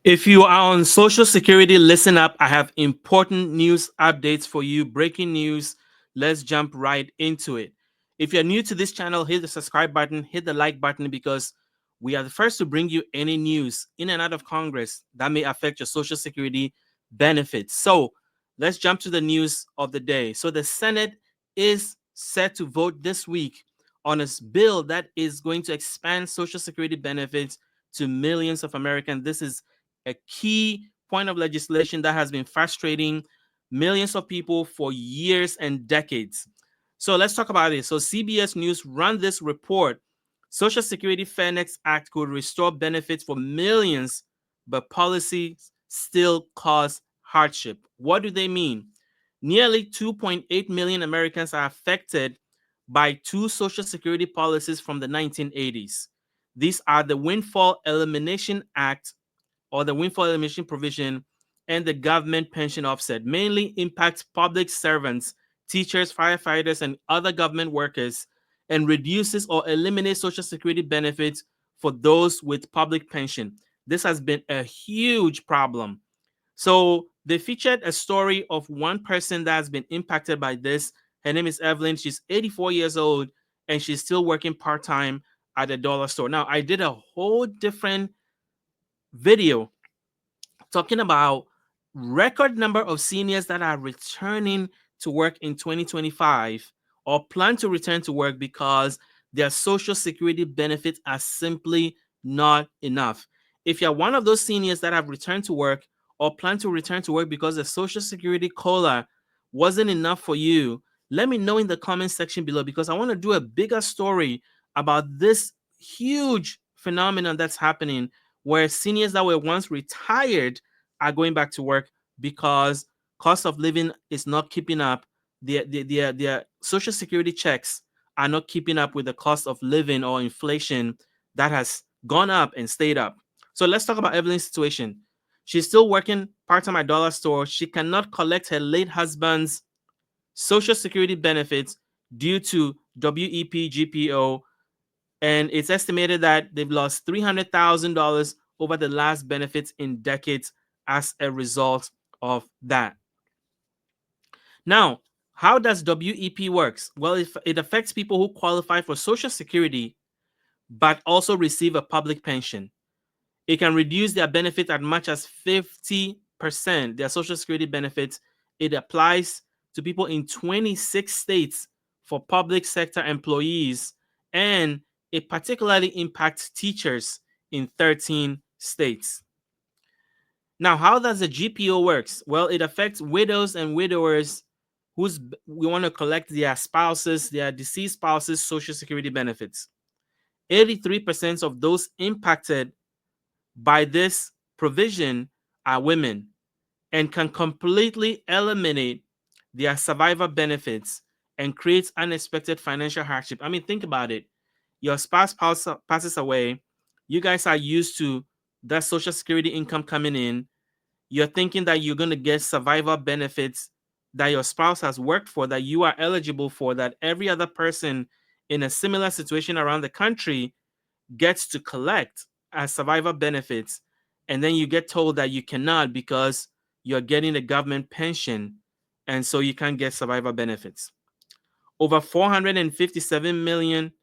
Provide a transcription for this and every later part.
If you are on Social Security, listen up. I have important news updates for you. Breaking news. Let's jump right into it. If you're new to this channel, hit the subscribe button, hit the like button because we are the first to bring you any news in and out of Congress that may affect your Social Security benefits. So let's jump to the news of the day. So the Senate is set to vote this week on a bill that is going to expand Social Security benefits to millions of Americans. This is a key point of legislation that has been frustrating millions of people for years and decades. So let's talk about it. So CBS News ran this report. Social Security Fairness Act could restore benefits for millions, but policies still cause hardship. What do they mean? Nearly 2.8 million Americans are affected by two Social Security policies from the 1980s. These are the Windfall Elimination Act or the windfall elimination provision and the government pension offset mainly impacts public servants, teachers, firefighters, and other government workers, and reduces or eliminates Social Security benefits for those with public pension. This has been a huge problem. So they featured a story of one person that has been impacted by this. Her name is Evelyn. She's 84 years old and she's still working part time at a dollar store. Now, I did a whole different video talking about record number of seniors that are returning to work in 2025 or plan to return to work because their social security benefits are simply not enough. If you're one of those seniors that have returned to work or plan to return to work because the social security COLA wasn't enough for you, let me know in the comment section below because I want to do a bigger story about this huge phenomenon that's happening where seniors that were once retired are going back to work because cost of living is not keeping up. Their social security checks are not keeping up with the cost of living or inflation that has gone up and stayed up. So let's talk about Evelyn's situation. She's still working part-time at dollar store. She cannot collect her late husband's social security benefits due to WEP GPO, and it's estimated that they've lost $300,000 over the last benefits in decades as a result of that. Now, how does WEP works? Well, it affects people who qualify for Social Security but also receive a public pension. It can reduce their benefit as much as 50%, their Social Security benefits. It applies to people in 26 states for public sector employees, and it particularly impacts teachers in 13 states. Now, how does the GPO works? Well, it affects widows and widowers who's we want to collect their deceased spouses' Social Security benefits. 83% of those impacted by this provision are women and can completely eliminate their survivor benefits and create unexpected financial hardship. I mean, think about it. Your spouse passes away. You guys are used to that Social Security income coming in. You're thinking that you're going to get survivor benefits that your spouse has worked for, that you are eligible for, that every other person in a similar situation around the country gets to collect as survivor benefits, and then you get told that you cannot because you're getting a government pension, and so you can't get survivor benefits. Over $457 million,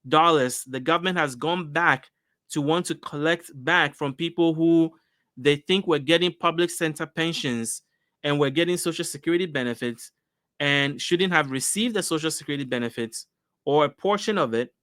the government has gone back to want to collect back from people who they think were getting public center pensions and were getting Social Security benefits and shouldn't have received the Social Security benefits or a portion of it,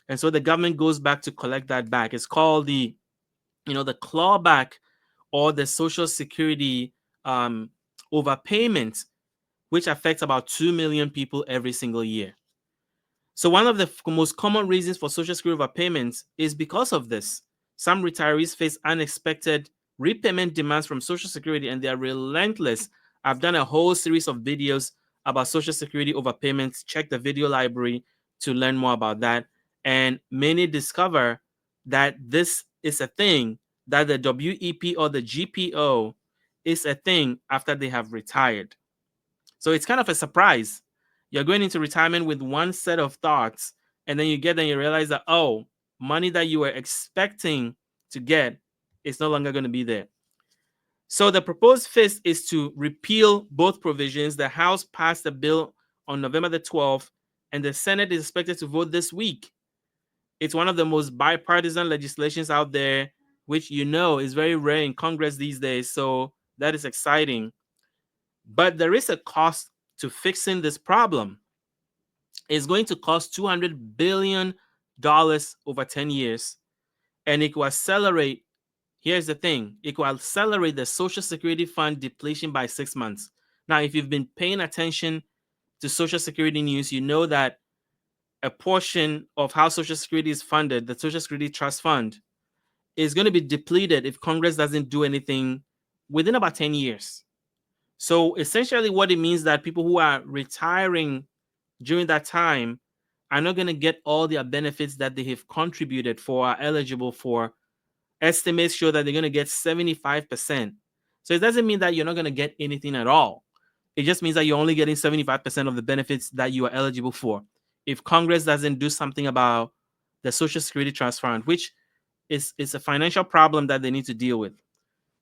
and so the government goes back to collect that back. It's called the clawback or the Social Security overpayment, which affects about 2 million people every single year. So one of the most common reasons for Social Security overpayments is because of this. Some retirees face unexpected repayment demands from Social Security, and they are relentless. I've done a whole series of videos about Social Security overpayments. Check the video library to learn more about that. And many discover that this is a thing, that the WEP or the GPO is a thing after they have retired. So it's kind of a surprise. You're going into retirement with one set of thoughts, and then you get there and you realize that, oh, money that you were expecting to get is no longer going to be there. So the proposed fix is to repeal both provisions. The House passed the bill on November the 12th, and the Senate is expected to vote this week. It's one of the most bipartisan legislations out there, which is very rare in Congress these days. So that is exciting. But there is a cost to fixing this problem. It's going to cost $200 billion over 10 years, and it will accelerate. Here's the thing, it will accelerate the Social Security Fund depletion by 6 months. Now, if you've been paying attention to Social Security news, you know that a portion of how Social Security is funded, the Social Security Trust Fund, is going to be depleted if Congress doesn't do anything within about 10 years. So essentially, what it means that people who are retiring during that time are not going to get all their benefits that they have contributed for, are eligible for. Estimates show that they're going to get 75%. So it doesn't mean that you're not going to get anything at all. It just means that you're only getting 75% of the benefits that you are eligible for. If Congress doesn't do something about the Social Security Trust Fund, which is a financial problem that they need to deal with.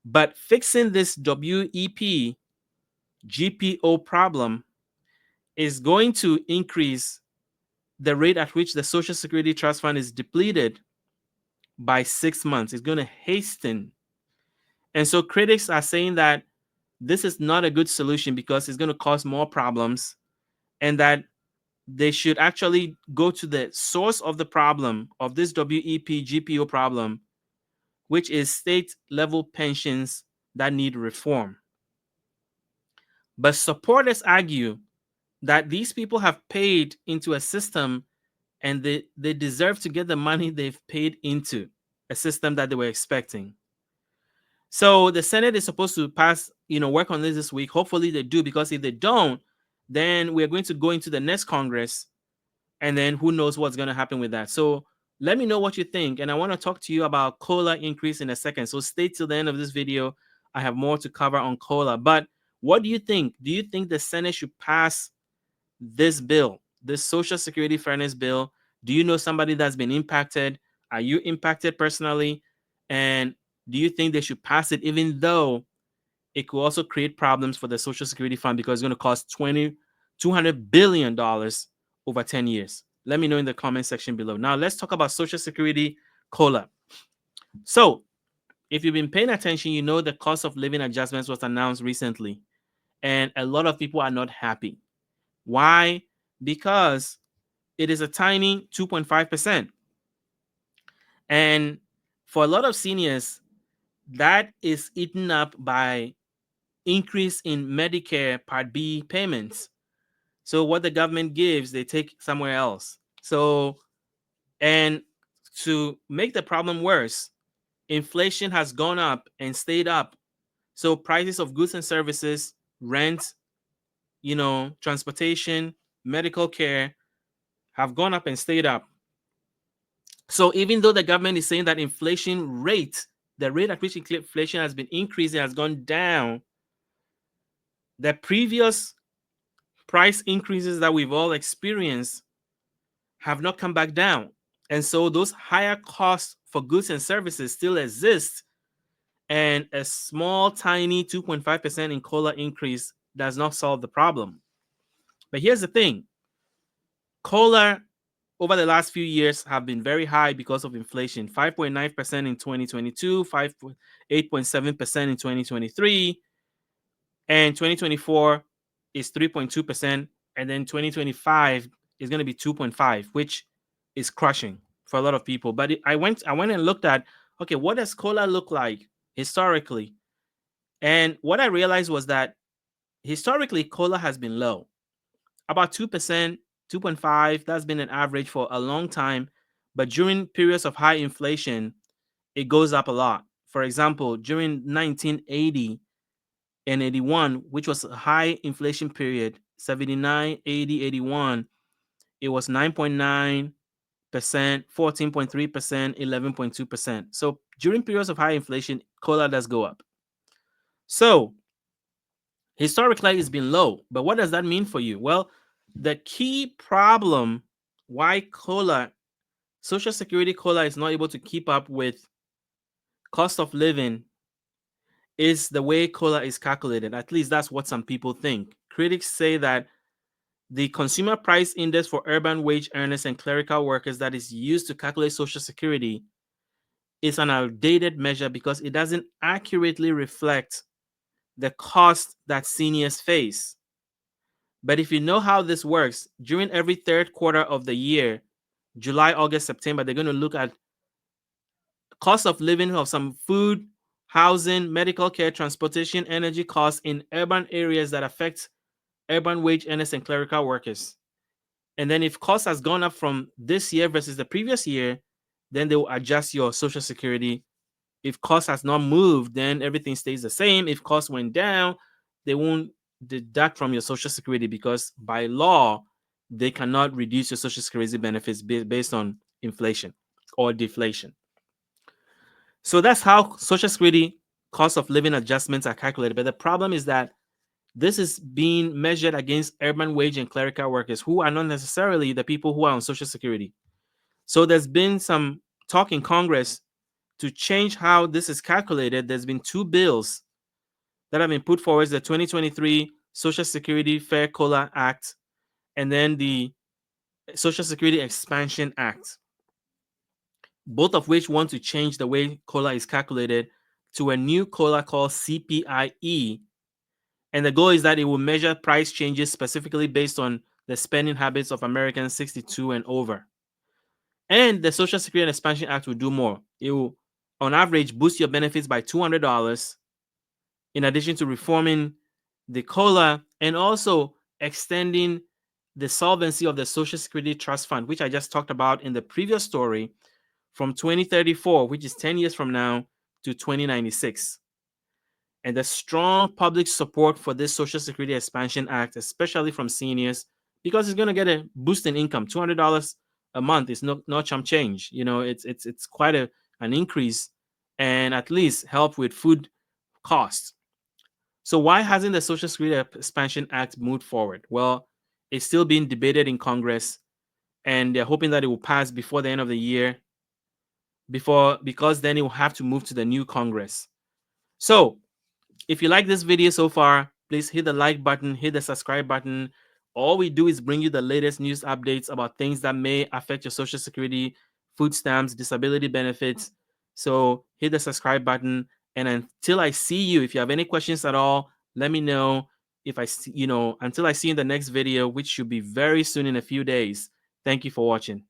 But fixing this WEP GPO problem is going to increase the rate at which the Social Security Trust Fund is depleted by 6 months. It's going to hasten. And so critics are saying that this is not a good solution because it's going to cause more problems, and that they should actually go to the source of the problem, of this WEP GPO problem, which is state level pensions that need reform. But supporters argue that these people have paid into a system, and they deserve to get the money they've paid into a system that they were expecting. So the Senate is supposed to work on this week. Hopefully they do, because if they don't, then we're going to go into the next Congress, and then who knows what's going to happen with that. So let me know what you think. And I want to talk to you about COLA increase in a second. So stay till the end of this video. I have more to cover on COLA. But what do you think? Do you think the Senate should pass this bill, this Social Security Fairness Bill? Do you know somebody that's been impacted? Are you impacted personally? And do you think they should pass it, even though it could also create problems for the Social Security Fund because it's going to cost $200 billion over 10 years? Let me know in the comment section below. Now, let's talk about Social Security COLA. So, if you've been paying attention, you know the cost of living adjustments was announced recently, and a lot of people are not happy. Why? Because it is a tiny 2.5%. And for a lot of seniors, that is eaten up by increase in Medicare Part B payments. So what the government gives, they take somewhere else. So, and to make the problem worse, inflation has gone up and stayed up. So prices of goods and services, rent, transportation, medical care have gone up and stayed up. So even though the government is saying that inflation rate, the rate at which inflation has been increasing, has gone down, the previous price increases that we've all experienced have not come back down. And so those higher costs for goods and services still exist. And a small, tiny 2.5% in COLA increase does not solve the problem. But here's the thing. COLA over the last few years have been very high because of inflation. 5.9% in 2022, 8.7% in 2023, and 2024 is 3.2%, and then 2025 is going to be 2.5, which is crushing for a lot of people. But I went and looked at, okay, what does COLA look like historically? And what I realized was that historically COLA has been low, about 2%, 2.5. That's been an average for a long time. But during periods of high inflation, it goes up a lot. For example, during 1980 and 81, which was a high inflation period, 79, 80, 81, it was 9.9%, 14.3%, 11.2%. So during periods of high inflation, COLA does go up. So historically, it's been low. But what does that mean for you? Well, the key problem why COLA, Social Security COLA, is not able to keep up with cost of living is the way COLA is calculated. At least that's what some people think. Critics say that the consumer price index for urban wage earners and clerical workers that is used to calculate Social Security is an outdated measure because it doesn't accurately reflect the cost that seniors face. But if you know how this works, during every third quarter of the year, July, August, September, they're going to look at cost of living of some food, housing, medical care, transportation, energy costs in urban areas that affect urban wage earners and clerical workers. And then if cost has gone up from this year versus the previous year, then they will adjust your Social Security. If cost has not moved, then everything stays the same. If cost went down, they won't deduct from your Social Security because by law, they cannot reduce your Social Security benefits based on inflation or deflation. So that's how Social Security cost of living adjustments are calculated. But the problem is that this is being measured against urban wage and clerical workers who are not necessarily the people who are on Social Security. So there's been some talk in Congress to change how this is calculated. There's been two bills that have been put forward: the 2023 Social Security Fair COLA Act and then the Social Security Expansion Act, both of which want to change the way COLA is calculated to a new COLA called CPIE. And the goal is that it will measure price changes specifically based on the spending habits of Americans 62 and over. And the Social Security Expansion Act will do more. It will, on average, boost your benefits by $200, in addition to reforming the COLA and also extending the solvency of the Social Security Trust Fund, which I just talked about in the previous story, from 2034, which is 10 years from now, to 2096. And the strong public support for this Social Security Expansion Act, especially from seniors, because it's going to get a boost in income. $200 a month is not chump change. You know, it's quite an increase, and at least help with food costs. So why hasn't the Social Security Expansion Act moved forward? Well, it's still being debated in Congress, and they're hoping that it will pass before the end of the year, because then it will have to move to the new Congress. So if you like this video so far, please hit the like button, hit the subscribe button. All we do is bring you the latest news updates about things that may affect your Social Security, food stamps, disability benefits. So hit the subscribe button. And until I see you, if you have any questions at all, let me know. If I see, until I see you in the next video, which should be very soon in a few days. Thank you for watching.